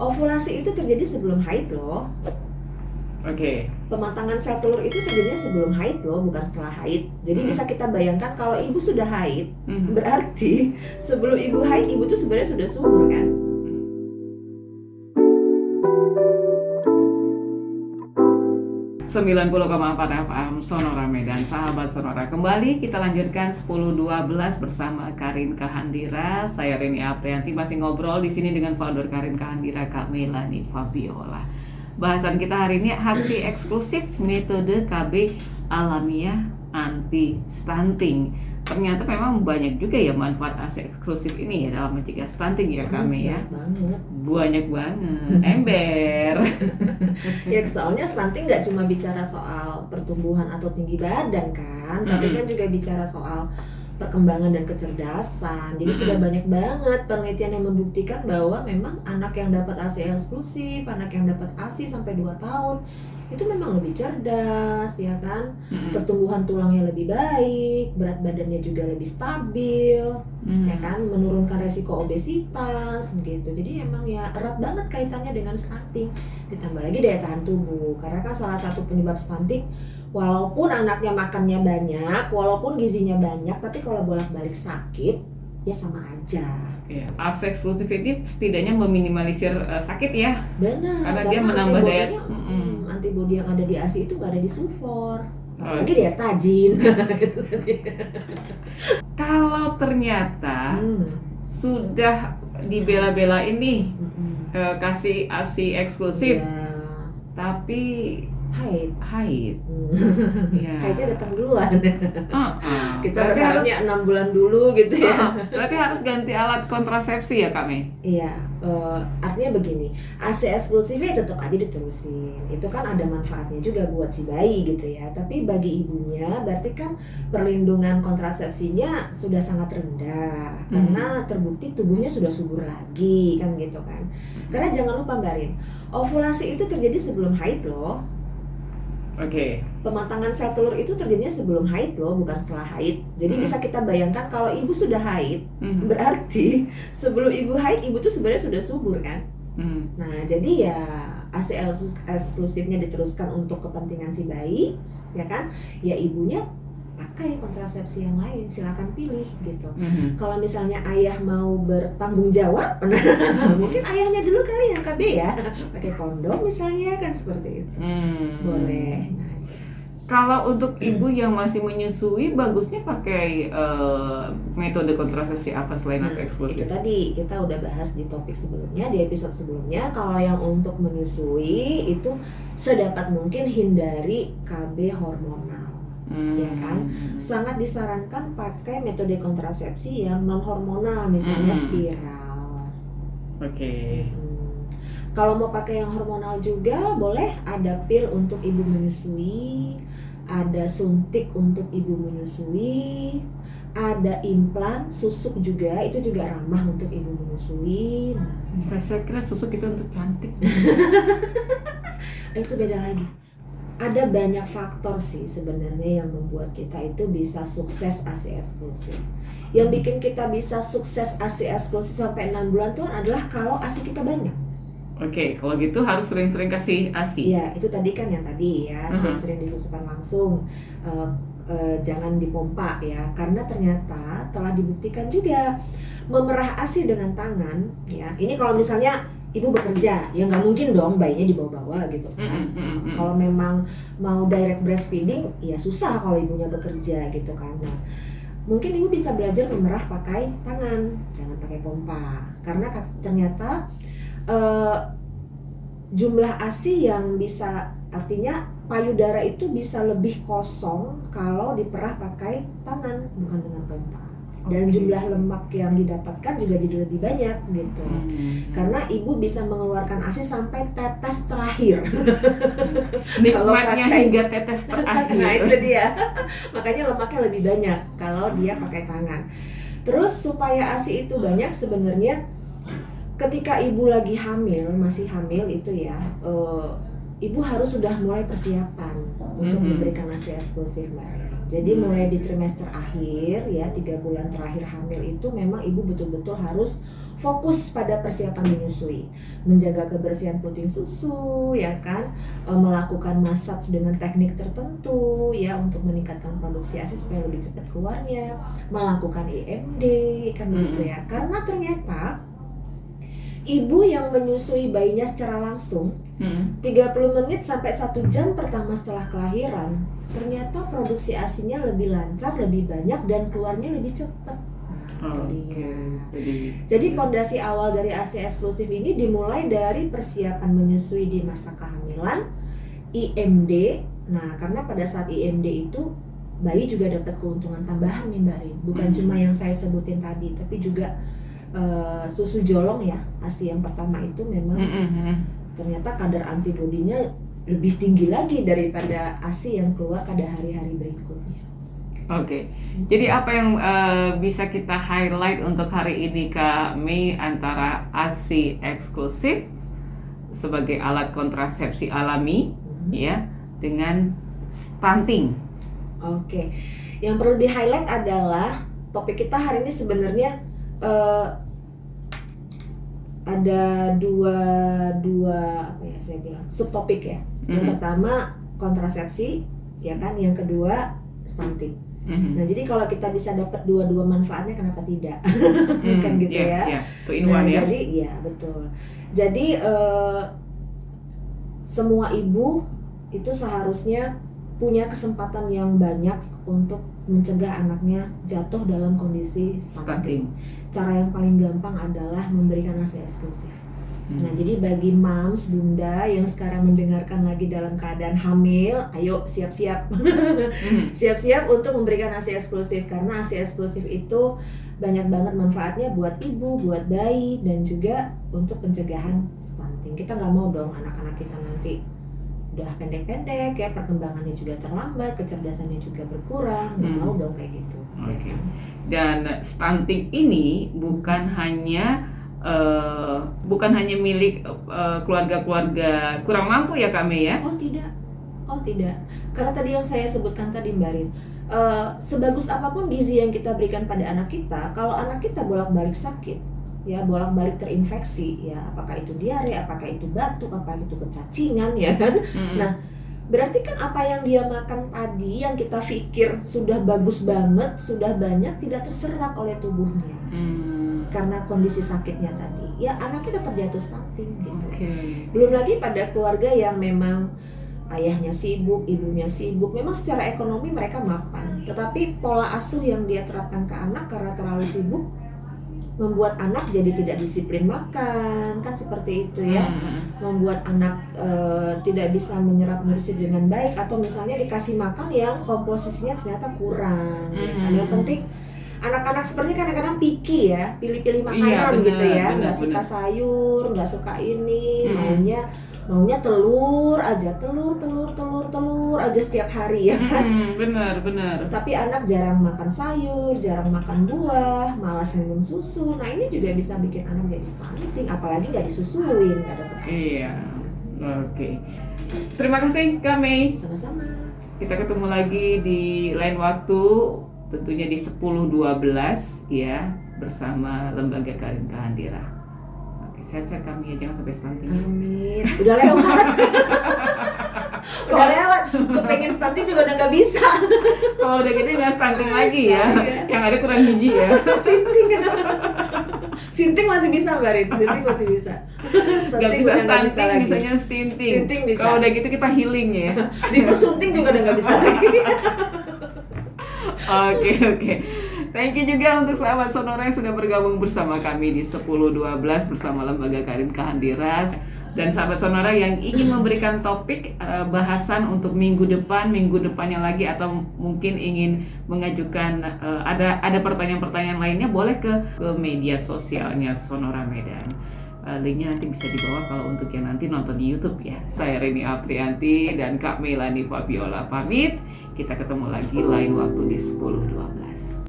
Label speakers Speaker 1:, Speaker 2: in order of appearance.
Speaker 1: Ovulasi itu terjadi sebelum haid loh.
Speaker 2: Oke.
Speaker 1: Pematangan sel telur itu terjadinya sebelum haid loh, bukan setelah haid. Jadi bisa kita bayangkan kalau ibu sudah haid, berarti sebelum ibu haid, ibu tuh sebenarnya sudah subur kan?
Speaker 2: Sembilan 90,4 FM Sonora Medan, sahabat Sonora. Kembali kita lanjutkan 10-12 bersama Karin Kahandira. Saya Reni Aprianti masih ngobrol di sini dengan founder Karin Kahandira, Kak Melanie Fabiola. Bahasan kita hari ini ASI eksklusif metode KB alamiah anti stunting. Ternyata memang banyak juga ya manfaat ASI eksklusif ini ya dalam mencegah stunting ya kami ya. Banyak banget. Ember.
Speaker 1: Ya soalnya stunting nggak cuma bicara soal pertumbuhan atau tinggi badan kan, tapi kan juga bicara soal perkembangan dan kecerdasan. Jadi sudah banyak banget penelitian yang membuktikan bahwa memang anak yang dapat ASI eksklusif, anak yang dapat ASI sampai 2 tahun itu memang lebih cerdas ya kan, pertumbuhan tulangnya lebih baik, berat badannya juga lebih stabil, ya kan, menurunkan resiko obesitas gitu. Jadi emang ya erat banget kaitannya dengan stunting. Ditambah lagi daya tahan tubuh, karena kan salah satu penyebab stunting, walaupun anaknya makannya banyak, walaupun gizinya banyak, tapi kalau bolak-balik sakit ya sama aja.
Speaker 2: Ya, ASI eksklusif ini setidaknya meminimalisir sakit ya.
Speaker 1: Benar.
Speaker 2: Karena dia menambah daya.
Speaker 1: Antibodi yang ada di ASI itu nggak ada di sulfor, apalagi di air tajin.
Speaker 2: Kalau ternyata sudah dibela-bela ini kasih ASI eksklusif, tapi haid.
Speaker 1: Ya. Haidnya datang duluan. Kita berharapnya 6 bulan dulu gitu ya.
Speaker 2: Berarti harus ganti alat kontrasepsi ya Kak Mei?
Speaker 1: Iya, artinya begini, ASI eksklusifnya tetap aja diterusin. Itu kan ada manfaatnya juga buat si bayi gitu ya. Tapi bagi ibunya berarti kan perlindungan kontrasepsinya sudah sangat rendah, karena terbukti tubuhnya sudah subur lagi kan gitu kan. Karena jangan lupa Mbak Rin, ovulasi itu terjadi sebelum haid loh.
Speaker 2: Oke.
Speaker 1: Pematangan sel telur itu terjadinya sebelum haid loh, bukan setelah haid. Jadi bisa kita bayangkan kalau ibu sudah haid, berarti sebelum ibu haid, ibu tuh sebenarnya sudah subur kan. Nah jadi ya ASI eksklusifnya diteruskan untuk kepentingan si bayi, ya kan? Ya ibunya pakai kontrasepsi yang lain, silakan pilih gitu. Kalau misalnya ayah mau bertanggung jawab, mungkin ayahnya dulu kali yang KB ya, pakai kondom misalnya kan, seperti itu. Boleh. Nah,
Speaker 2: kalau untuk ibu yang masih menyusui, bagusnya pakai metode kontrasepsi apa selain ASI eksklusif?
Speaker 1: Itu tadi kita udah bahas di topik sebelumnya, di episode sebelumnya. Kalau yang untuk menyusui itu sedapat mungkin hindari KB hormonal. Ya kan, sangat disarankan pakai metode kontrasepsi yang non hormonal, misalnya spiral.
Speaker 2: Oke.
Speaker 1: Kalau mau pakai yang hormonal juga boleh, ada pil untuk ibu menyusui, ada suntik untuk ibu menyusui, ada implan susuk juga, itu juga ramah untuk ibu menyusui.
Speaker 2: Saya kira susuk itu untuk cantik.
Speaker 1: Itu beda lagi. Ada banyak faktor sih sebenarnya yang membuat kita itu bisa sukses ASI eksklusif. Yang bikin kita bisa sukses ASI eksklusif sampai 6 bulan tuh adalah kalau ASI kita banyak.
Speaker 2: Oke, kalau gitu harus sering-sering kasih ASI.
Speaker 1: Iya, itu tadi kan yang tadi ya, sering-sering disusukan langsung, jangan dipompa ya, karena ternyata telah dibuktikan juga memerah ASI dengan tangan ya. Ini kalau misalnya ibu bekerja, ya nggak mungkin dong bayinya dibawa-bawa gitu kan. Kalau memang mau direct breastfeeding, ya susah kalau ibunya bekerja gitu kan. Nah, mungkin ibu bisa belajar memerah pakai tangan, jangan pakai pompa. Karena ternyata jumlah ASI yang bisa, artinya payudara itu bisa lebih kosong kalau diperah pakai tangan, bukan dengan pompa. Dan jumlah lemak yang didapatkan juga jadi lebih banyak gitu. Karena ibu bisa mengeluarkan ASI sampai tetes terakhir.
Speaker 2: Nikmatnya hingga tetes terakhir.
Speaker 1: Nah itu dia. Makanya lemaknya lebih banyak kalau dia pakai tangan. Terus supaya ASI itu banyak, sebenarnya ketika ibu lagi hamil, masih hamil itu ya, ibu harus sudah mulai persiapan untuk memberikan ASI eksklusif Mbak. Jadi mulai di trimester akhir ya 3 bulan terakhir hamil itu memang ibu betul-betul harus fokus pada persiapan menyusui, menjaga kebersihan puting susu ya kan, melakukan massage dengan teknik tertentu ya untuk meningkatkan produksi ASI supaya lebih cepat keluarnya, melakukan IMD kan begitu ya. Karena ternyata ibu yang menyusui bayinya secara langsung 30 menit sampai 1 jam pertama setelah kelahiran, ternyata produksi ASINya lebih lancar, lebih banyak dan keluarnya lebih cepat. Jadi pondasi awal dari ASI eksklusif ini dimulai dari persiapan menyusui di masa kehamilan, IMD. Nah, karena pada saat IMD itu bayi juga dapat keuntungan tambahan nih Mbak Rin. Bukan cuma yang saya sebutin tadi, tapi juga susu jolong ya, ASI yang pertama itu memang ternyata kadar antibodinya lebih tinggi lagi daripada ASI yang keluar pada hari-hari berikutnya.
Speaker 2: Oke, jadi apa yang bisa kita highlight untuk hari ini Kak Mei antara ASI eksklusif sebagai alat kontrasepsi alami ya dengan stunting? Oke,
Speaker 1: yang perlu di highlight adalah topik kita hari ini sebenarnya ada dua apa ya saya bilang subtopik ya. Yang pertama kontrasepsi ya kan, yang kedua stunting. Nah, jadi kalau kita bisa dapat dua-dua manfaatnya, kenapa tidak? Kan gitu ya. Nah, jadi ya betul. Jadi semua ibu itu seharusnya punya kesempatan yang banyak untuk mencegah anaknya jatuh dalam kondisi stunting. Cara yang paling gampang adalah memberikan ASI eksklusif. Nah, jadi bagi moms, bunda yang sekarang mendengarkan lagi dalam keadaan hamil, ayo siap-siap. Siap-siap untuk memberikan ASI eksklusif, karena ASI eksklusif itu banyak banget manfaatnya buat ibu, buat bayi, dan juga untuk pencegahan stunting. Kita nggak mau dong anak-anak kita nanti udah pendek-pendek ya, perkembangannya juga terlambat, kecerdasannya juga berkurang, nggak mau dong kayak gitu. Ya kan?
Speaker 2: Dan stunting ini bukan hanya milik keluarga-keluarga kurang mampu ya kami ya?
Speaker 1: Oh tidak. Karena tadi yang saya sebutkan tadi Mbak Rin, sebagus apapun gizi yang kita berikan pada anak kita, kalau anak kita bolak-balik sakit, ya bolak-balik terinfeksi, ya apakah itu diare, apakah itu batuk, apakah itu kecacingan, ya kan? Nah, berarti kan apa yang dia makan tadi, yang kita pikir sudah bagus banget, sudah banyak, tidak terserap oleh tubuhnya. Karena kondisi sakitnya tadi, ya anaknya tetap jatuh stunting gitu. Belum lagi pada keluarga yang memang ayahnya sibuk, ibunya sibuk, memang secara ekonomi mereka mapan, tetapi pola asuh yang dia terapkan ke anak karena terlalu sibuk membuat anak jadi tidak disiplin makan, kan seperti itu ya. Membuat anak tidak bisa menyerap nutrisi dengan baik, atau misalnya dikasih makan yang komposisinya ternyata kurang. Yang penting anak-anak seperti kadang-kadang picky ya, pilih-pilih makanan gitu ya, nggak suka sayur, nggak suka ini, maunya telur aja, telur aja setiap hari ya kan.
Speaker 2: Benar.
Speaker 1: Tapi anak jarang makan sayur, jarang makan buah, malas minum susu. Nah, ini juga bisa bikin anak jadi stunting, apalagi nggak disusuin, nggak dapet ASI.
Speaker 2: Iya. Oke. Terima kasih Kak Mei.
Speaker 1: Sama-sama.
Speaker 2: Kita ketemu lagi di lain waktu, tentunya di 10.12 ya, bersama Lembaga Karin Kahandira. Oke, sehat-sehat kami ya, jangan sampai stunting.
Speaker 1: Amin. Udah lewat. Udah lewat. Kepengen stunting juga udah nggak bisa.
Speaker 2: Kalau udah gede nggak stunting lagi ya. Yang ada kurang gizi ya.
Speaker 1: Sinting masih bisa Mbak Rin. Sinting masih bisa.
Speaker 2: Nggak bisa stunting, bisanya stinting.
Speaker 1: Sinting bisa.
Speaker 2: Kalau udah gitu kita healing ya.
Speaker 1: Dipersunting juga udah nggak bisa lagi.
Speaker 2: Oke. Thank you juga untuk sahabat Sonora yang sudah bergabung bersama kami di 10.12 bersama Lembaga Karin Kahandira. Dan sahabat Sonora yang ingin memberikan topik bahasan untuk minggu depannya lagi, atau mungkin ingin mengajukan ada pertanyaan-pertanyaan lainnya, boleh ke media sosialnya Sonora Medan. Linknya nanti bisa dibawa kalau untuk yang nanti nonton di YouTube ya. Saya Reni Aprianti dan Kak Melani Fabiola pamit. Kita ketemu lagi lain waktu di 10.12.